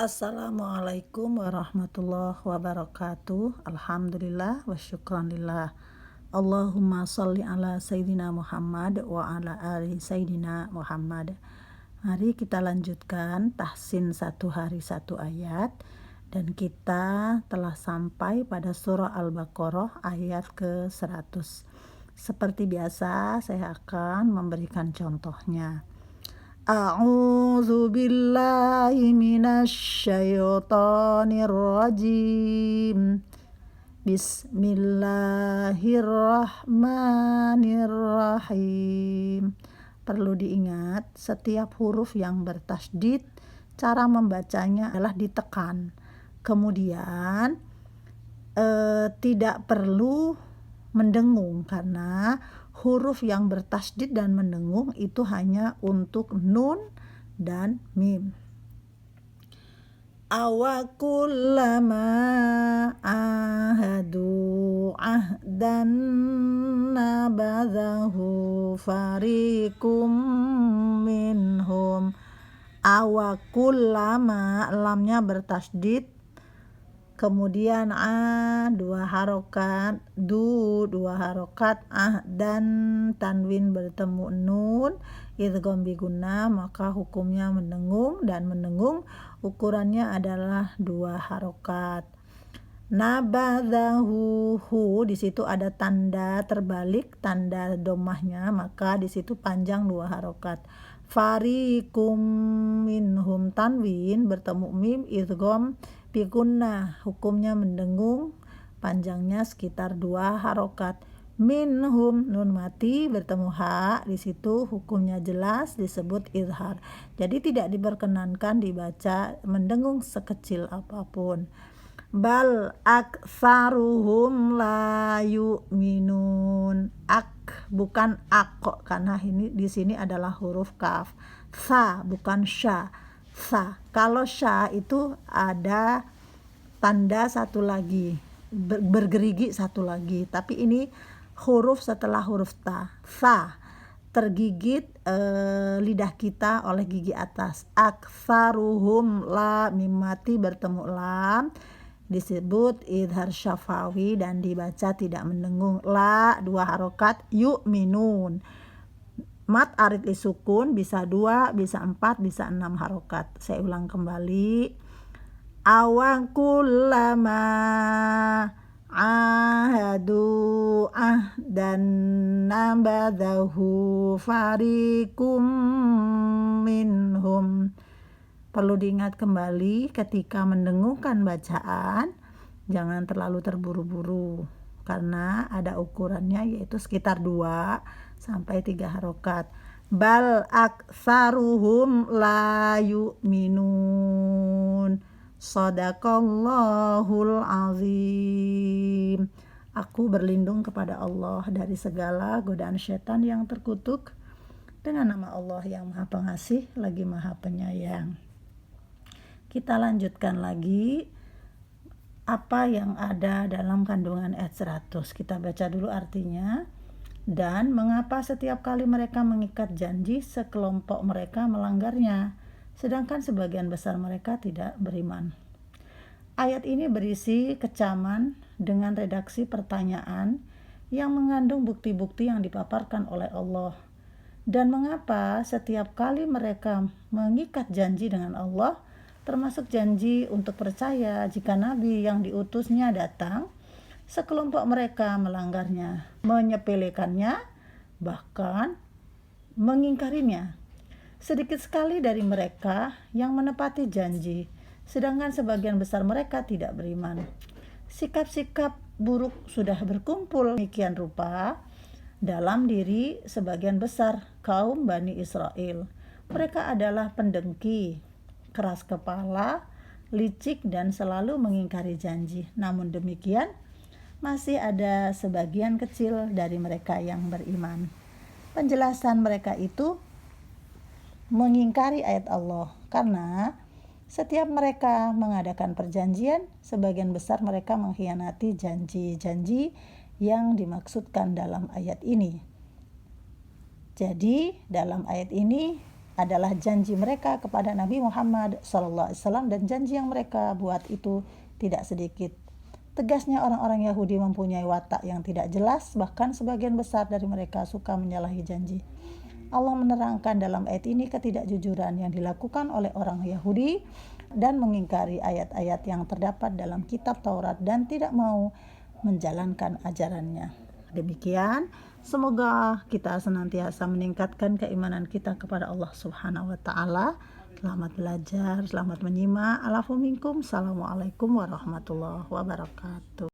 Assalamualaikum warahmatullahi wabarakatuh. Alhamdulillah wa syukranillah. Allahumma sholli ala Sayyidina Muhammad wa ala ali Sayyidina Muhammad. Mari kita lanjutkan tahsin satu hari satu ayat. Dan kita telah sampai pada surah Al-Baqarah ayat ke-100. Seperti biasa saya akan memberikan contohnya. A'udzu billahi minasy syaithanir rajim. Bismillahirrahmanirrahim. Perlu diingat, setiap huruf yang bertasydid, cara membacanya adalah ditekan. Kemudian tidak perlu mendengung, karena huruf yang bertasydid dan mendengung itu hanya untuk nun dan mim. Awakullama ahadu ahdan nabadhahu fariqum minhum. Awakullama, lamnya bertasydid, kemudian dua harokat, dua harokat, dan tanwin bertemu nun, idgham bi gunnah, maka hukumnya mendengung, dan mendengung ukurannya adalah dua harokat. Nabadhahu, di situ ada tanda terbalik, tanda domahnya, maka di situ panjang dua harokat. Fariqum minhum, tanwin bertemu mim, idgham bi gunnah, hukumnya mendengung, panjangnya sekitar dua harokat. Minhum, nun mati bertemu ha, di situ hukumnya jelas, disebut izhar. Jadi tidak diperkenankan dibaca mendengung sekecil apapun. Bal aktsaruhum la yu'minun. Bukan ak, karena ini di sini adalah huruf kaf. Sa bukan sya. Sa. Kalau sya itu ada tanda satu lagi, bergerigi satu lagi, tapi ini huruf setelah huruf ta. Sa, tergigit lidah kita oleh gigi atas. Aktsaruhum, la mim mati bertemu lam, disebut idhar syafawi dan dibaca tidak mendengung. La dua harokat, yu'minun. Mat arid li sukun, bisa 2, bisa 4, bisa 6 harokat. Saya ulang kembali. Awakullama ahadu dan nabadhahu fariqum minhum. Perlu diingat kembali, ketika mendengungkan bacaan jangan terlalu terburu-buru, karena ada ukurannya, yaitu sekitar 2 sampai 3 harokat. Bal aktsaruhum la yu'minun. Shadaqallahul azim. Aku berlindung kepada Allah dari segala godaan setan yang terkutuk, dengan nama Allah yang Maha Pengasih lagi Maha Penyayang. Kita lanjutkan lagi apa yang ada dalam kandungan ayat 100. Kita baca dulu artinya. Dan mengapa setiap kali mereka mengikat janji, sekelompok mereka melanggarnya, sedangkan sebagian besar mereka tidak beriman. Ayat ini berisi kecaman dengan redaksi pertanyaan yang mengandung bukti-bukti yang dipaparkan oleh Allah. Dan mengapa setiap kali mereka mengikat janji dengan Allah, termasuk janji untuk percaya jika Nabi yang diutusnya datang, sekelompok mereka melanggarnya, menyepelekannya, bahkan mengingkarinya. Sedikit sekali dari mereka yang menepati janji, sedangkan sebagian besar mereka tidak beriman. Sikap-sikap buruk sudah berkumpul demikian rupa dalam diri sebagian besar kaum Bani Israel. Mereka adalah pendengki, keras kepala, licik, dan selalu mengingkari janji. Namun demikian, masih ada sebagian kecil dari mereka yang beriman. Penjelasan mereka itu mengingkari ayat Allah, karena setiap mereka mengadakan perjanjian, sebagian besar mereka mengkhianati janji-janji yang dimaksudkan dalam ayat ini. Jadi dalam ayat ini adalah janji mereka kepada Nabi Muhammad SAW, dan janji yang mereka buat itu tidak sedikit. Tegasnya orang-orang Yahudi mempunyai watak yang tidak jelas, bahkan sebagian besar dari mereka suka menyalahi janji. Allah menerangkan dalam ayat ini ketidakjujuran yang dilakukan oleh orang Yahudi dan mengingkari ayat-ayat yang terdapat dalam kitab Taurat dan tidak mau menjalankan ajarannya. Demikian, semoga kita senantiasa meningkatkan keimanan kita kepada Allah Subhanahu wa taala. Selamat belajar, selamat menyimak. Alafu minkum. Assalamualaikum warahmatullahi wabarakatuh.